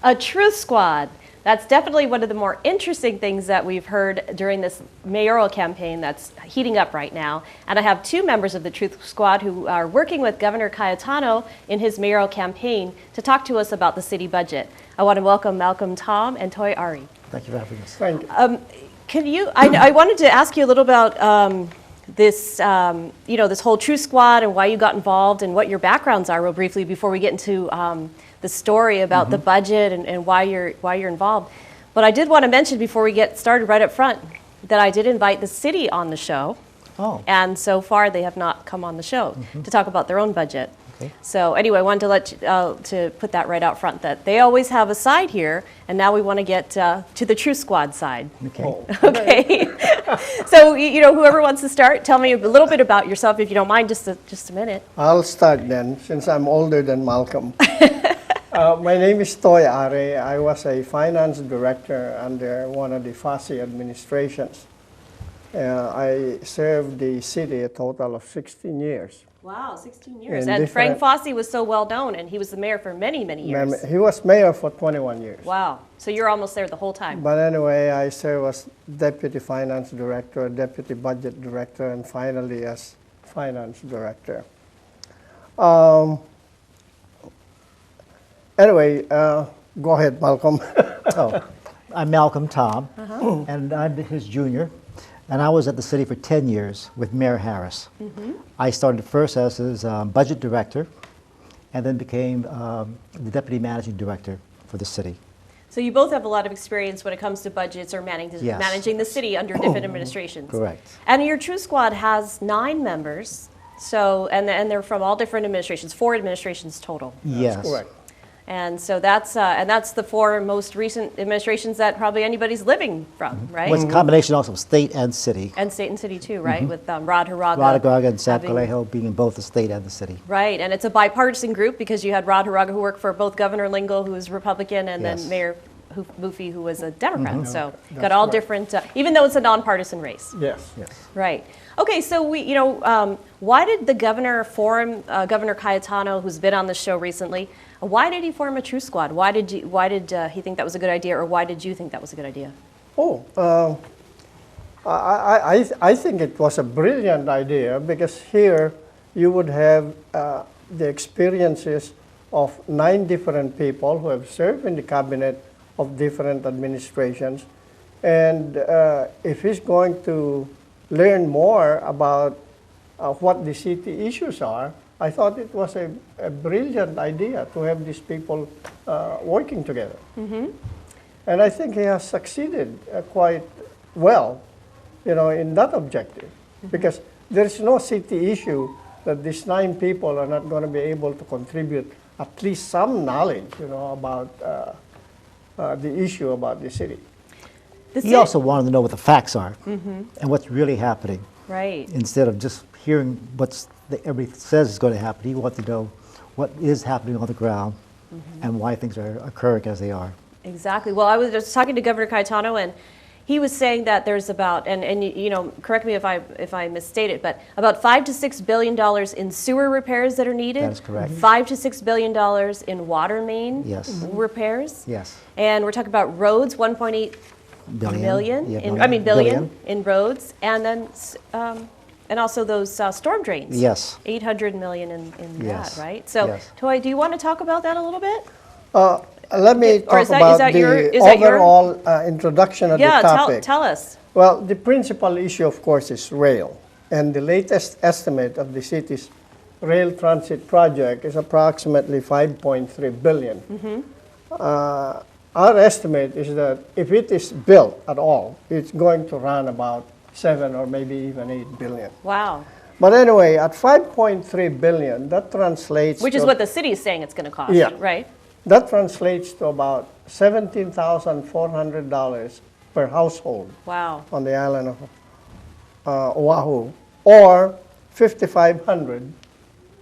A truth squad. That's definitely one of the more interesting things that we've heard during this mayoral campaign that's heating up right now. And I have two members of the Truth Squad who are working with Governor Cayetano in his mayoral campaign to talk to us about the city budget. I want to welcome Malcolm Tom and Toy Ari. Thank you for having us. Thank you. I wanted to ask you a little about this whole Truth Squad and why you got involved and what your backgrounds are real briefly before we get into the story about the budget and why you're involved. But I did want to mention before we get started right up front that I did invite the city on the show. Oh. And so far they have not come on the show to talk about their own budget. Okay. So anyway, I wanted to let you, to put that right out front that they always have a side here, and now we want to get to the Truth Squad side. Okay. Oh. Okay. So whoever wants to start, tell me a little bit about yourself, if you don't mind, just a minute. I'll start then, since I'm older than Malcolm. My name is Toy Ari. I was a finance director under one of the FASI administrations. I served the city a total of 16 years. Wow, 16 years. In And Frank different- Fossey was so well known, and he was the mayor for many, many years. He was mayor for 21 years. Wow. So you're almost there the whole time. But anyway, I served as deputy finance director, deputy budget director, and finally as finance director. Anyway, go ahead, Malcolm. Oh, I'm Malcolm Tom, and I'm his junior. And I was at the city for 10 years with Mayor Harris. I started first as his budget director and then became the deputy managing director for the city. So you both have a lot of experience when it comes to budgets or Yes. managing the city under different administrations. Correct. And your True Squad has 9 members, so and they're from all different administrations, 4 administrations total. Yes. Correct. And so that's the 4 most recent administrations that probably anybody's living from, right? Well, it's a combination also of state and city. And state and city too, right? With Rod Haraga. Radagaga and Sam having- Calejo being in both the state and the city. Right, and it's a bipartisan group because you had Rod Haraga, who worked for both Governor Lingle, who was Republican, and Yes. then Mayor Mufi, who was a Democrat. So got That's all right. different, even though it's a nonpartisan race. Yes. Yes. Right. Okay, so why did the governor form Governor Cayetano, who's been on the show recently? Why did he form a True Squad? Why did he think that was a good idea, or why did you think that was a good idea? I think it was a brilliant idea because here you would have the experiences of 9 different people who have served in the cabinet of different administrations. And if he's going to learn more about what the city issues are, I thought it was a brilliant idea to have these people working together. And I think he has succeeded quite well, in that objective. Because there's no city issue that these 9 people are not going to be able to contribute at least some knowledge, about the issue about the city. He also wanted to know what the facts are and what's really happening. Right. Instead of just hearing what everybody says is going to happen, he wanted to know what is happening on the ground and why things are occurring as they are. Exactly. Well, I was just talking to Governor Cayetano, and he was saying that there's about, and correct me if I misstate it, but about $5 to $6 billion in sewer repairs that are needed. That is correct. $5 to $6 billion in water main Yes. repairs. Yes. And we're talking about roads, 1.8 Billion. Yeah, billion in roads, and then and also those storm drains. Yes. 800 million in Yes. that, right? So, Yes. Toy, do you want to talk about that a little bit? Let me Or is talk that- is about that your- the is that your- overall introduction of Yeah, the topic. tell us. Well, the principal issue, of course, is rail. And the latest estimate of the city's rail transit project is approximately $5.3 billion. Our estimate is that if it is built at all, it's going to run about 7 or maybe even 8 billion. Wow. But anyway, at 5.3 billion, that translates Which is to, what the city is saying it's going to cost, Yeah. right? that translates to about $17,400 per household Wow. on the island of Oahu, or $5,500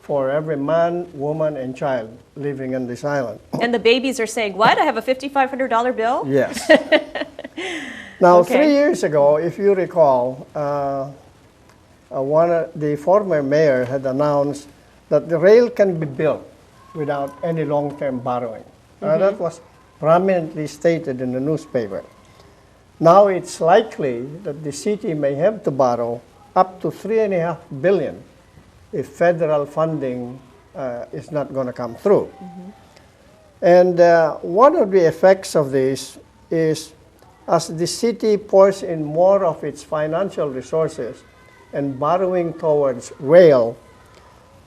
for every man, woman, and child living on this island. And the babies are saying, what? I have a $5,500 bill? Yes. Now, Okay. 3 years ago, if you recall, the former mayor had announced that the rail can be built without any long-term borrowing. That was prominently stated in the newspaper. Now it's likely that the city may have to borrow up to $3.5 billion if federal funding is not going to come through. And one of the effects of this is as the city pours in more of its financial resources and borrowing towards rail,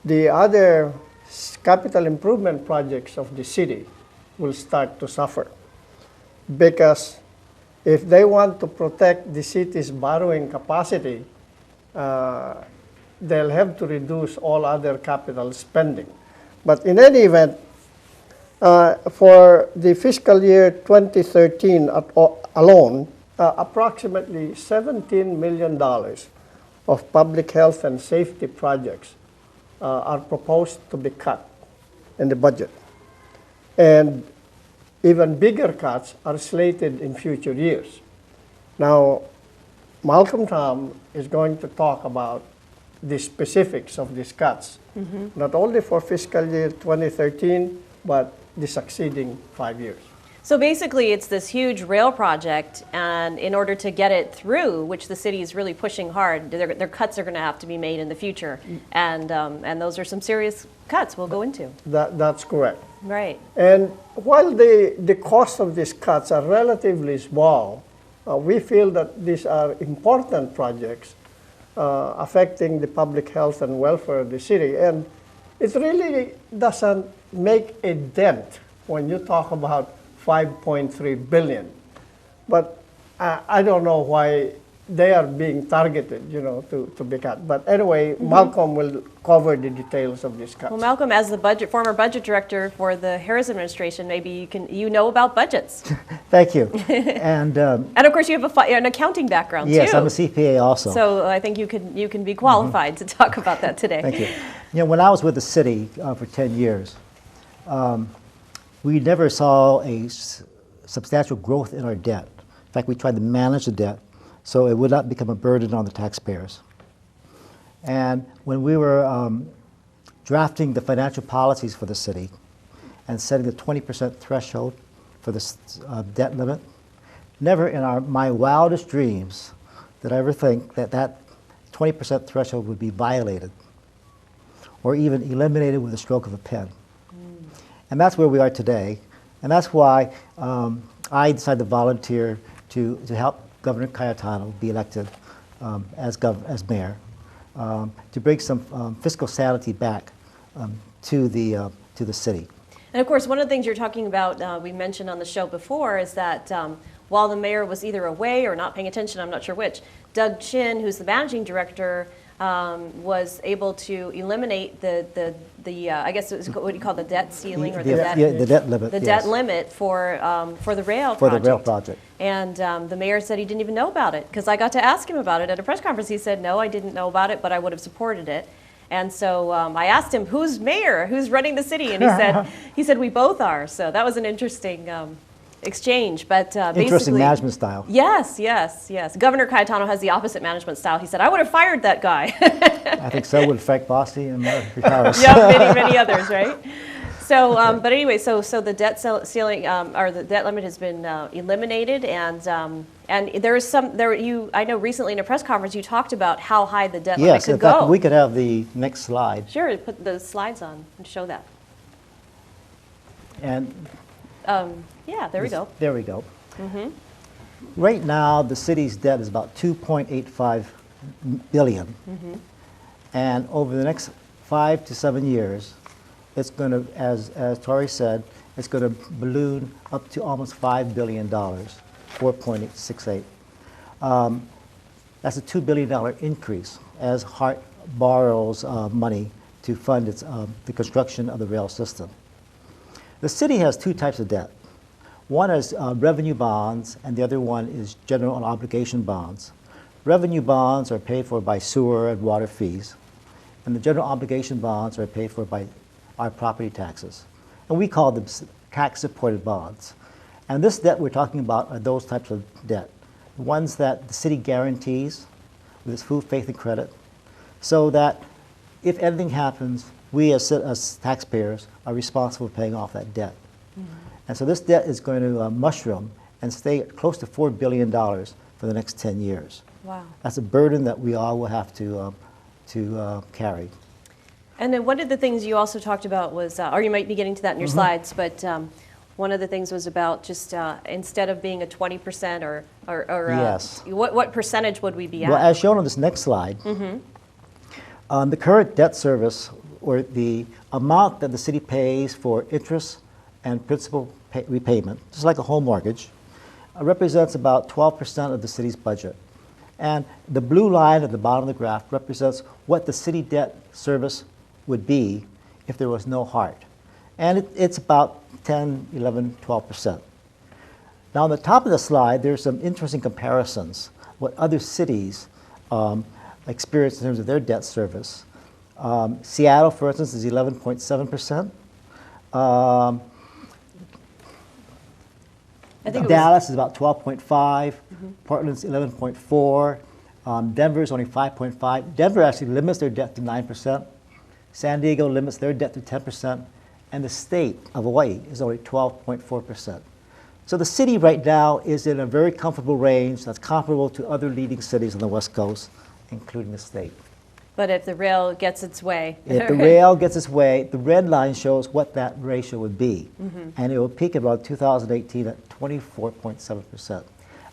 the other capital improvement projects of the city will start to suffer. Because if they want to protect the city's borrowing capacity, they'll have to reduce all other capital spending. But in any event, for the fiscal year 2013 alone, approximately $17 million of public health and safety projects are proposed to be cut in the budget. And even bigger cuts are slated in future years. Now, Malcolm Tom is going to talk about the specifics of these cuts, not only for fiscal year 2013, but the succeeding 5 years. So basically, it's this huge rail project, and in order to get it through, which the city is really pushing hard, their cuts are going to have to be made in the future, and those are some serious cuts we'll go into. That's correct. Right. And while the cost of these cuts are relatively small, we feel that these are important projects affecting the public health and welfare of the city. And it really doesn't make a dent when you talk about $5.3 billion. But I don't know why they are being targeted, to be cut. But anyway, Malcolm will cover the details of this cuts. Well, Malcolm, as the former budget director for the Harris administration, maybe you know about budgets. Thank you. And of course, you have an accounting background yes, too. I'm a CPA also. So I think you can be qualified to talk about that today. Thank you. When I was with the city for 10 years, we never saw a substantial growth in our debt. In fact, we tried to manage the debt so it would not become a burden on the taxpayers. And when we were drafting the financial policies for the city and setting the 20% threshold for the debt limit, never in my wildest dreams did I ever think that 20% threshold would be violated or even eliminated with a stroke of a pen. And that's where we are today. And that's why I decided to volunteer to help Governor Cayetano be elected as mayor, to bring some fiscal sanity back to the city. And of course, one of the things you're talking about, we mentioned on the show before, is that while the mayor was either away or not paying attention, I'm not sure which, Doug Chin, who's the managing director, was able to eliminate the I guess it was what do you call the debt ceiling or the debt limit. The debt limit for the rail project. For the rail project. And the mayor said he didn't even know about it, because I got to ask him about it at a press conference. He said, no, I didn't know about it, but I would have supported it. And so I asked him, who's mayor? Who's running the city? And he said we both are. So that was an interesting exchange, but interesting management style. Yes. Governor Cayetano has the opposite management style. He said, I would have fired that guy. I think so would Frank Bossi and Harris. Yeah, many others, right? So, but anyway, so the debt ceiling or the debt limit has been eliminated, and there is I know recently in a press conference you talked about how high the debt limit could go. Yes, in fact, we could have the next slide. Sure, put the slides on and show that. And yeah, there we go. There we go. Right now, the city's debt is about $2.85 billion, and over the next 5 to 7 years, it's going to, as Tori said, it's going to balloon up to almost $5 billion, 4.68. That's a $2 billion increase as Hart borrows money to fund the construction of the rail system. The city has two types of debt. One is revenue bonds, and the other one is general obligation bonds. Revenue bonds are paid for by sewer and water fees, and the general obligation bonds are paid for by our property taxes. And we call them tax-supported bonds. And this debt we're talking about are those types of debt, the ones that the city guarantees with its full faith and credit, so that if anything happens, we as taxpayers are responsible for paying off that debt. And so this debt is going to mushroom and stay at close to $4 billion for the next 10 years. Wow. That's a burden that we all will have to carry. And then one of the things you also talked about was, or you might be getting to that in your slides, but one of the things was about just instead of being a 20% or Yes. What percentage would we be at? Well, as shown on this next slide, the current debt service, or the amount that the city pays for interest and principal repayment, just like a home mortgage, represents about 12% of the city's budget. And the blue line at the bottom of the graph represents what the city debt service would be if there was no HART. And it's about 10, 11, 12%. Now, on the top of the slide, there's some interesting comparisons, what other cities experience in terms of their debt service. Seattle, for instance, is 11.7%. I think Dallas is about 12.5. Portland's 11.4. Denver's only 5.5. Denver actually limits their debt to 9%. San Diego limits their debt to 10%. And the state of Hawaii is only 12.4%. So the city right now is in a very comfortable range that's comparable to other leading cities on the West Coast, including the state. But if the rail gets its way. If the rail gets its way, the red line shows what that ratio would be. And it will peak at about 2018 at 24.7%.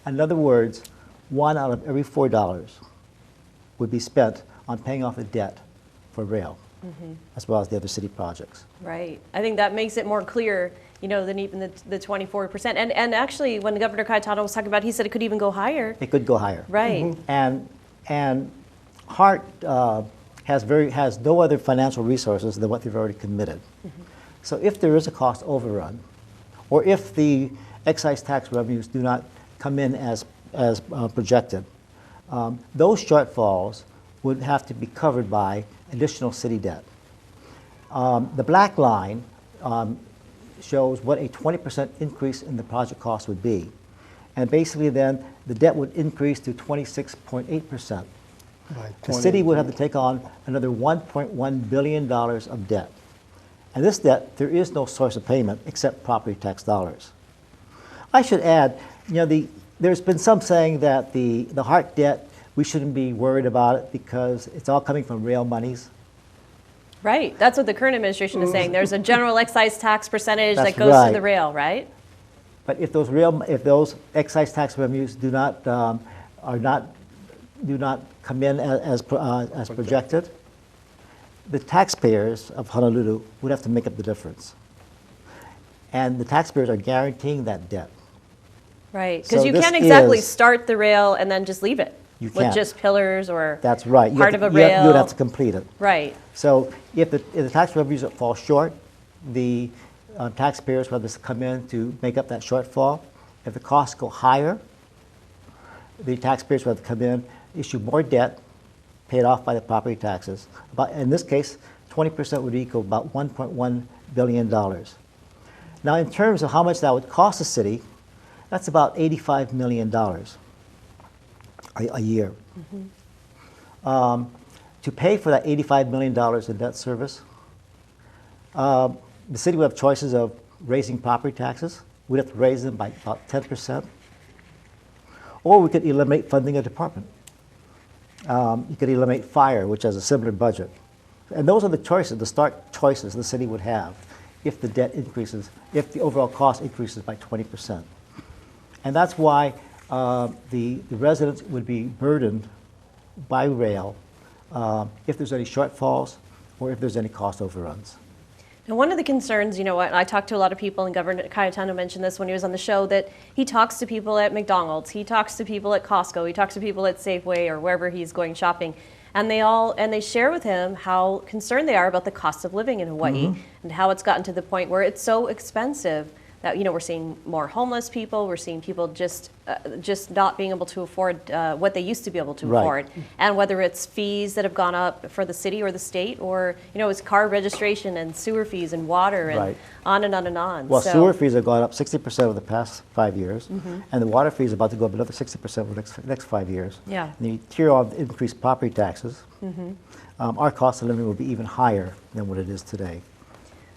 In other words, 1 out of every $4 would be spent on paying off the debt for rail, as well as the other city projects. Right. I think that makes it more clear, than even the 24%. And actually, when Governor Cayetano was talking about it, he said it could even go higher. It could go higher. Right. And HART has no other financial resources than what they've already committed. So if there is a cost overrun, or if the excise tax revenues do not come in as projected, those shortfalls would have to be covered by additional city debt. The black line shows what a 20% increase in the project cost would be. And basically then the debt would increase to 26.8%. The city would have to take on another $1.1 billion of debt. And this debt, there is no source of payment except property tax dollars. I should add, there's been some saying that the HART debt, we shouldn't be worried about it because it's all coming from rail monies. Right. That's what the current administration is saying. There's a general excise tax percentage That's that goes right. to the rail, right? But if those excise tax revenues do not come in as projected, the taxpayers of Honolulu would have to make up the difference. And the taxpayers are guaranteeing that debt. Right. Because So you this can't exactly is- start the rail and then just leave it. You with can't. just pillars or That's right. part of a You rail. would have to complete it. Right. So if the tax revenues fall short, the taxpayers will have to come in to make up that shortfall. If the costs go higher, the taxpayers will have to come in, issue more debt, paid off by the property taxes. In this case, 20% would equal about $1.1 billion. Now, in terms of how much that would cost the city, that's about $85 million a year. To pay for that $85 million in debt service, the city would have choices of raising property taxes. We'd have to raise them by about 10%. Or we could eliminate funding a department. You could eliminate fire, which has a similar budget. And those are the choices, the stark choices the city would have if the debt increases, if the overall cost increases by 20%. And that's why the residents would be burdened by rail if there's any shortfalls or if there's any cost overruns. And one of the concerns, I talked to a lot of people, and Governor Cayetano mentioned this when he was on the show, that he talks to people at McDonald's, he talks to people at Costco, he talks to people at Safeway or wherever he's going shopping, and they share with him how concerned they are about the cost of living in Hawaii and how it's gotten to the point where it's so expensive that we're seeing more homeless people, we're seeing people just not being able to afford what they used to be able to Right. afford, and whether it's fees that have gone up for the city or the state, or it's car registration and sewer fees and water and Right. on and on and on. Well, So- sewer fees have gone up 60% over the past 5 years, and the water fee is about to go up another 60% over the next 5 years. Yeah. And you tier on the increased property taxes, our cost of living will be even higher than what it is today.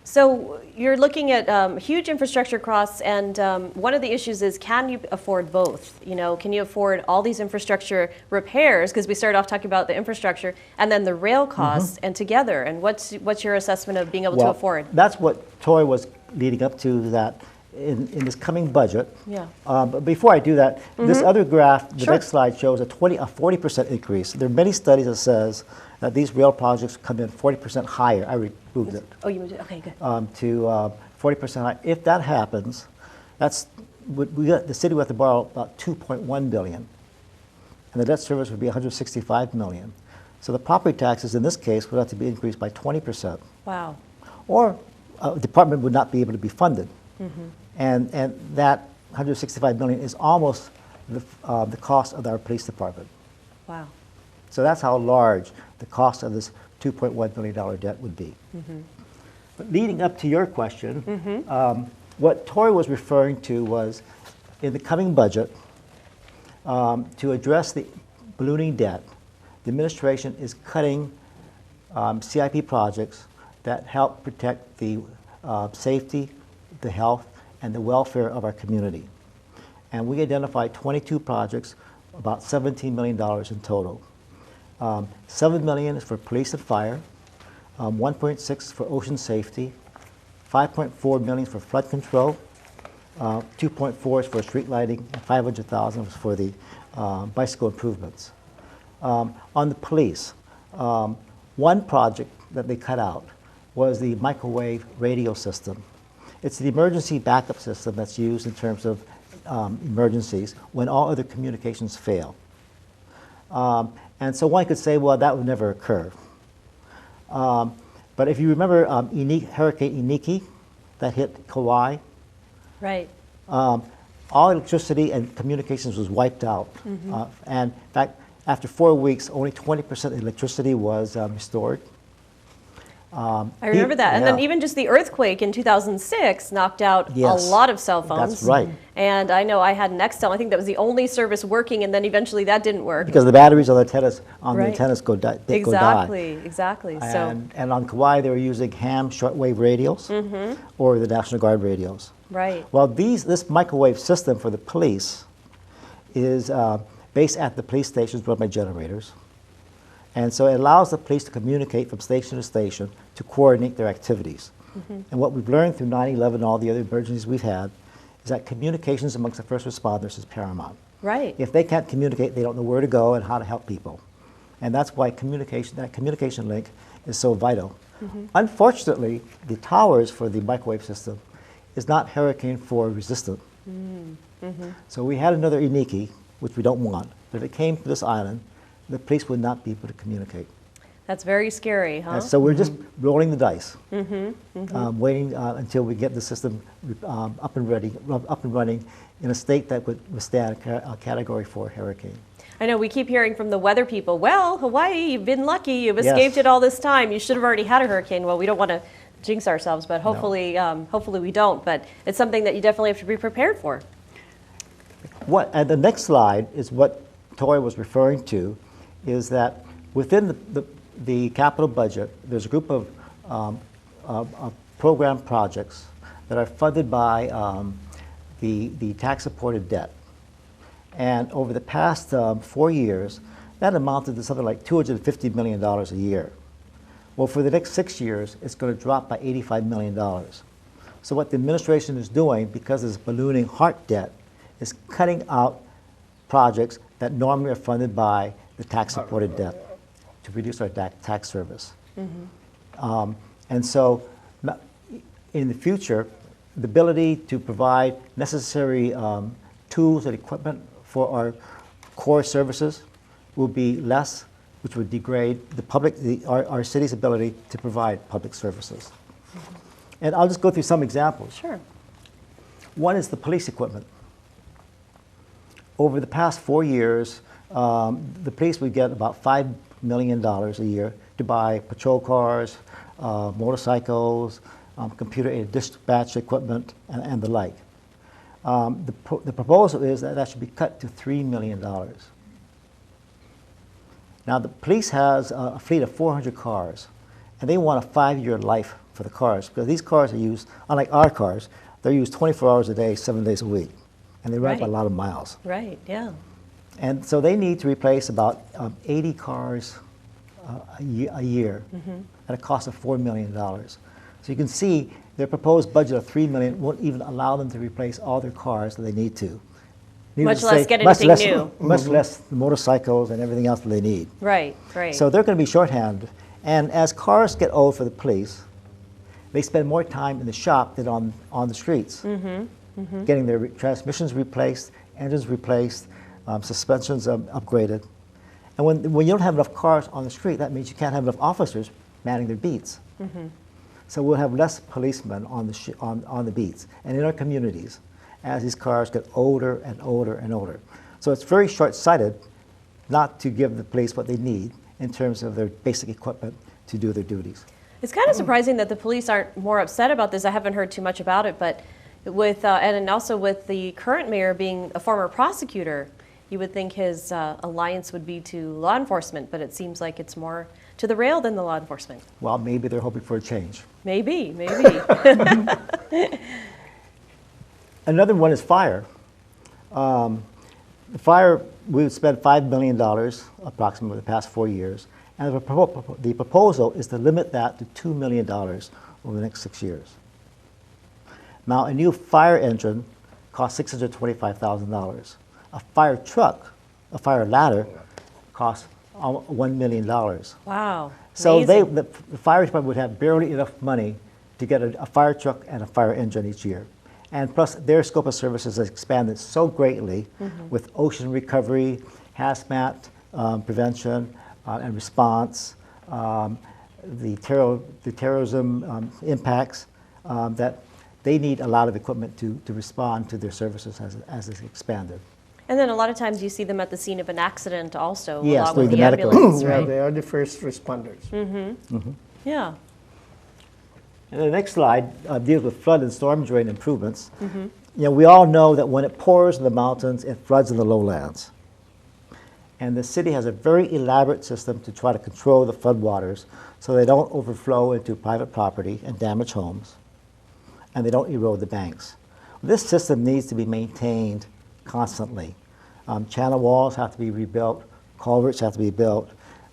So you're looking at huge infrastructure costs, and one of the issues is, can you afford both? You know, can you afford all these infrastructure repairs? Because we started off talking about the infrastructure, and then the rail costs, and together. And what's your assessment of being able to afford? That's what Toy was leading up to, that in this coming budget. Yeah. But before I do that, this other graph, the Sure. next slide, shows a 40% increase. There are many studies that says that these rail projects come in 40% higher. I removed it. Oh, you moved it. Okay, good. To 40% higher. If that happens, that's the city would have to borrow about 2.1 billion, and the debt service would be 165 million. So the property taxes in this case would have to be increased by 20%, Wow. or a department would not be able to be funded. And that 165 million is almost the cost of our police department. Wow. So that's how large the cost of this $2.1 billion debt would be. But leading up to your question, what Tori was referring to was, in the coming budget, to address the ballooning debt, the administration is cutting CIP projects that help protect the safety, the health, and the welfare of our community. And we identified 22 projects, about $17 million in total. $7 million is for police and fire, 1.6 for ocean safety, 5.4 million for flood control, 2.4 is for street lighting, and 500,000 is for the bicycle improvements. On the police, one project that they cut out was the microwave radio system. It's the emergency backup system that's used in terms of emergencies when all other communications fail. And so one could say, well, that would never occur. But if you remember Hurricane Iniki that hit Kauai, Right. all electricity and communications was wiped out. And in fact, after 4 weeks, only 20% of electricity was restored. I remember that. And then even just the earthquake in 2006 knocked out Yes. a lot of cell phones. That's right. And I know I had Nextel. I think that was the only service working, and then eventually that didn't work. Because the batteries on the antennas, Right. go die. Exactly. So And on Kauai, they were using ham shortwave radios or the National Guard radios. right. Well, this microwave system for the police is based at the police stations run by generators. And so it allows the police to communicate from station to station to coordinate their activities. And what we've learned through 9/11 and all the other emergencies we've had is that communications amongst the first responders is paramount. Right. If they can't communicate, they don't know where to go and how to help people. And that's why that communication link is so vital. Unfortunately, the towers for the microwave system is not Hurricane 4 resistant. So we had another Iniki, which we don't want. But if it came to this island, the police would not be able to communicate. That's very scary, huh? And so we're just rolling the dice, waiting until we get the system up and running in a state that would withstand a Category 4 hurricane. I know we keep hearing from the weather people, well, Hawaii, you've been lucky. You've Yes. escaped it all this time. You should have already had a hurricane. Well, we don't want to jinx ourselves, but hopefully, hopefully we don't. But it's something that you definitely have to be prepared for. And the next slide is what Toy was referring to, is that within the capital budget, there's a group of program projects that are funded by the tax-supported debt. And over the past 4 years, that amounted to something like $250 million a year. Well, for the next 6 years, it's going to drop by $85 million. So what the administration is doing, because of this ballooning HART debt, is cutting out projects that normally are funded by the tax-supported debt to reduce our tax service. And so in the future, the ability to provide necessary tools and equipment for our core services will be less, which would degrade our city's ability to provide public services. And I'll just go through some examples. Sure. One is the police equipment. Over the past 4 years, the police would get about $5 million a year to buy patrol cars, motorcycles, computer-aided dispatch equipment, and the like. The proposal is that should be cut to $3 million. Now, the police has a fleet of 400 cars, And they want a 5-year life for the cars, because these cars are used, unlike our cars, they're used 24 hours a day, 7 days a week. And they run up a Right. lot of miles. Right, yeah. And so they need to replace about 80 cars a year at a cost of $4 million. So you can see their proposed budget of $3 million won't even allow them to replace all their cars that they need to. Needless Much to less say, get much anything less- new. Much less the motorcycles and everything else that they need. Right, right. So they're going to be shorthanded. And as cars get old for the police, they spend more time in the shop than on the streets, getting their transmissions replaced, engines replaced, suspensions upgraded. And when you don't have enough cars on the street, that means you can't have enough officers manning their beats. So we'll have less policemen on the beats and in our communities as these cars get older and older and older. So it's very short-sighted not to give the police what they need in terms of their basic equipment to do their duties. It's kind of surprising that the police aren't more upset about this. I haven't heard too much about it, but with and also with the current mayor being a former prosecutor, you would think his alliance would be to law enforcement, but it seems like it's more to the rail than the law enforcement. Well, maybe they're hoping for a change. Maybe, maybe. Another one is fire. The fire, we would spend $5 million approximately the past 4 years, and the proposal is to limit that to $2 million over the next 6 years. Now, a new fire engine costs $625,000. A fire truck, a fire ladder, costs $1 million. Wow. So amazing. the fire department would have barely enough money to get a fire truck and a fire engine each year. And plus, their scope of services has expanded so greatly with ocean recovery, hazmat prevention and response, the terrorism impacts, that they need a lot of equipment to respond to their services as it's expanded. And then a lot of times you see them at the scene of an accident also, Yes, along doing with the the medical. ambulance, Yeah, right? they are the first responders. Yeah. And the next slide deals with flood and storm drain improvements. You know, we all know that when it pours in the mountains, it floods in the lowlands. And the city has a very elaborate system to try to control the floodwaters so they don't overflow into private property and damage homes, and they don't erode the banks. This system needs to be maintained constantly. Channel walls have to be rebuilt, culverts have to be built.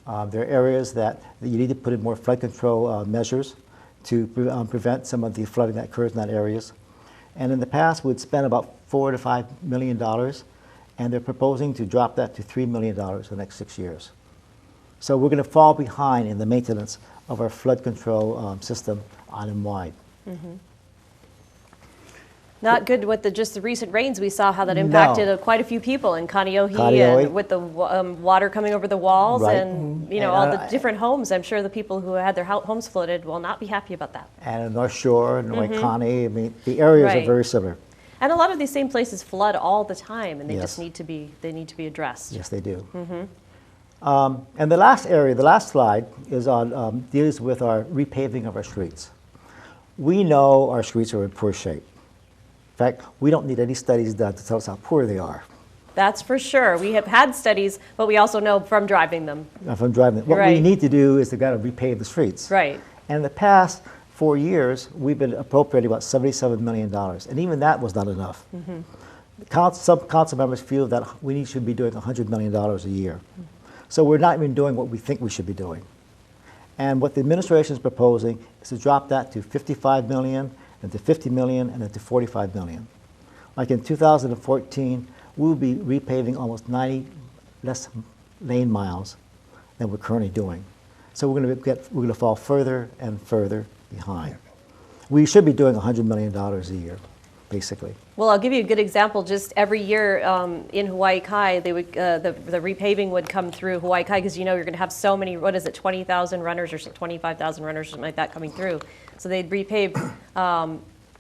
There are areas that you need to put in more flood control measures to prevent some of the flooding that occurs in that areas. And in the past, we'd spent about $4 to $5 million, and they're proposing to drop that to $3 million in the next 6 years. So we're going to fall behind in the maintenance of our flood control system island-wide. Not good with just the recent rains. We saw how that No. impacted quite a few people in Kaneohe Kaneohe. and with the water coming over the walls Right. and, you know, And, all the different homes. I'm sure the people who had their homes flooded will not be happy about that. And in North Shore, and Waikani, I mean, the areas Right. are very similar. And a lot of these same places flood all the time, and they Yes. just need to be addressed. Yes, they do. And the last area, the last slide, is on deals with our repaving of our streets. We know our streets are in poor shape. In fact, we don't need any studies done to tell us how poor they are. That's for sure. We have had studies, but we also know from driving them. If I'm driving, what we Right. need to do is to got to repave the streets. Right. And in the past 4 years, we've been appropriating about $77 million, and even that was not enough. Some council members feel that we should be doing $100 million a year. So we're not even doing what we think we should be doing. And what the administration is proposing is to drop that to $55 million, and to $50 million, and then to $45 million. Like in 2014, we will be repaving almost 90 less lane miles than we're currently doing. So we're going to fall further and further behind. We should be doing $100 million a year, basically. Well, I'll give you a good example. Just every year in Hawaii Kai, they would the repaving would come through Hawaii Kai because you know you're going to have so many. What is it? 20,000 runners or 25,000 runners, or something like that, coming through. So they'd repave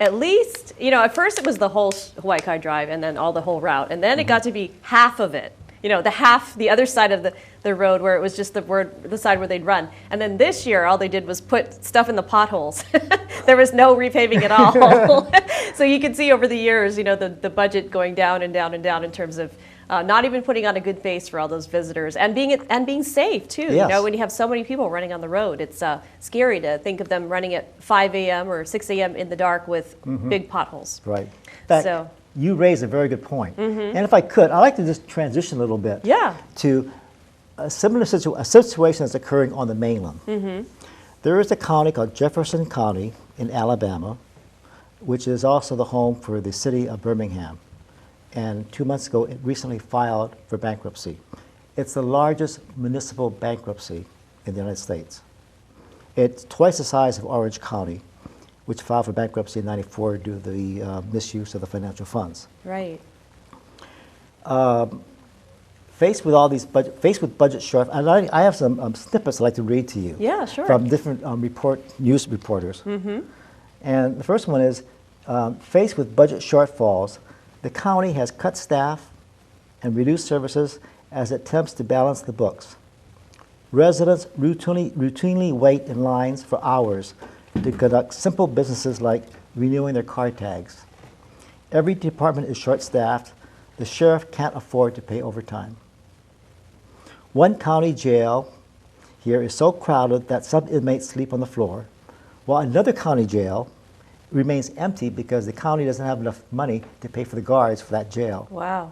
at least. You know, at first it was the whole Hawaii Kai Drive and then all the whole route, and then it got to be half of it. You know, the other side of the road where it was just the side where they'd run. And then this year, all they did was put stuff in the potholes. There was no repaving at all. So you can see over the years, you know, the budget going down and down and down in terms of not even putting on a good face for all those visitors, and being safe too. You Yes. know, when you have so many people running on the road, it's scary to think of them running at 5 a.m. or 6 a.m. in the dark with big potholes. Right. In fact, So- you raise a very good point. And if I could, I'd like to just transition a little bit Yeah. to a similar a situation that's occurring on the mainland. There is a county called Jefferson County in Alabama, which is also the home for the city of Birmingham. And 2 months ago, it recently filed for bankruptcy. It's the largest municipal bankruptcy in the United States. It's twice the size of Orange County, which filed for bankruptcy in '94 due to the misuse of the financial funds. Right. Faced with all these faced with budget short, and I have some snippets I'd like to read to you. Yeah, sure. From different news reporters. And the first one is, faced with budget shortfalls, the county has cut staff and reduced services as it attempts to balance the books. Residents routinely wait in lines for hours to conduct simple businesses like renewing their car tags. Every department is short-staffed. The sheriff can't afford to pay overtime. One county jail here is so crowded that some inmates sleep on the floor, while another county jail remains empty because the county doesn't have enough money to pay for the guards for that jail. Wow.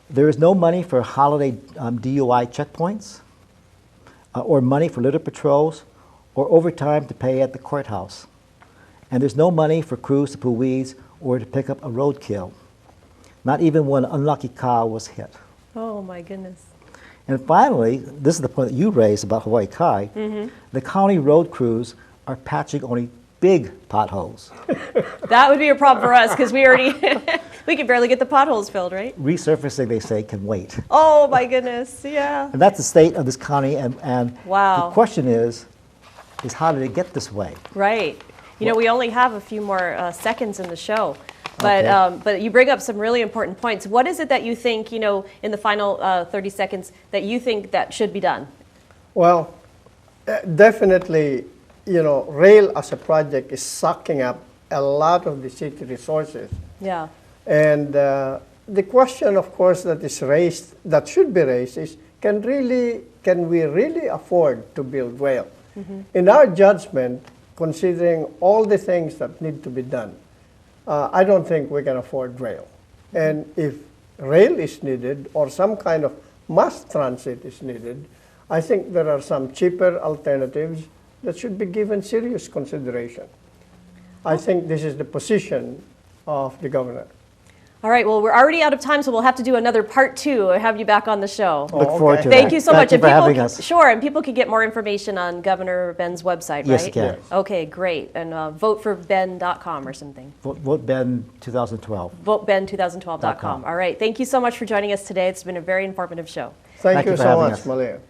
There is no money for holiday DUI checkpoints, or money for litter patrols, or overtime to pay at the courthouse. And there's no money for crews to pull weeds or to pick up a roadkill. Not even when an unlucky cow was hit. Oh my goodness. And finally, this is the point that you raised about Hawaii Kai, the county road crews are patching only big potholes. That would be a problem for us because we can barely get the potholes filled, right? Resurfacing, they say, can wait. Oh my goodness, yeah. And that's the state of this county, and Wow. the question is how did it get this way? Right. You know, we only have a few more seconds in the show, but Okay. but you bring up some really important points. What is it that you think, you know, in the final 30 seconds, that you think that should be done? Well, definitely, you know, rail as a project is sucking up a lot of the city resources. Yeah. And the question, of course, that should be raised is, can we really afford to build rail? In our judgment, considering all the things that need to be done, I don't think we can afford rail. And if rail is needed or some kind of mass transit is needed, I think there are some cheaper alternatives that should be given serious consideration. I think this is the position of the governor. All right, well, we're already out of time, so we'll have to do another part 2 or have you back on the show. Look forward to Thank that. you so Thank much. you for having us. Sure, and people can get more information on Governor Ben's website, right? Yes, you can. Okay, great. And voteforben.com or something. Vote Ben 2012. VoteBen2012.com. All right, thank you so much for joining us today. It's been a very informative show. Thank Thank you you for so having much, us. Malia.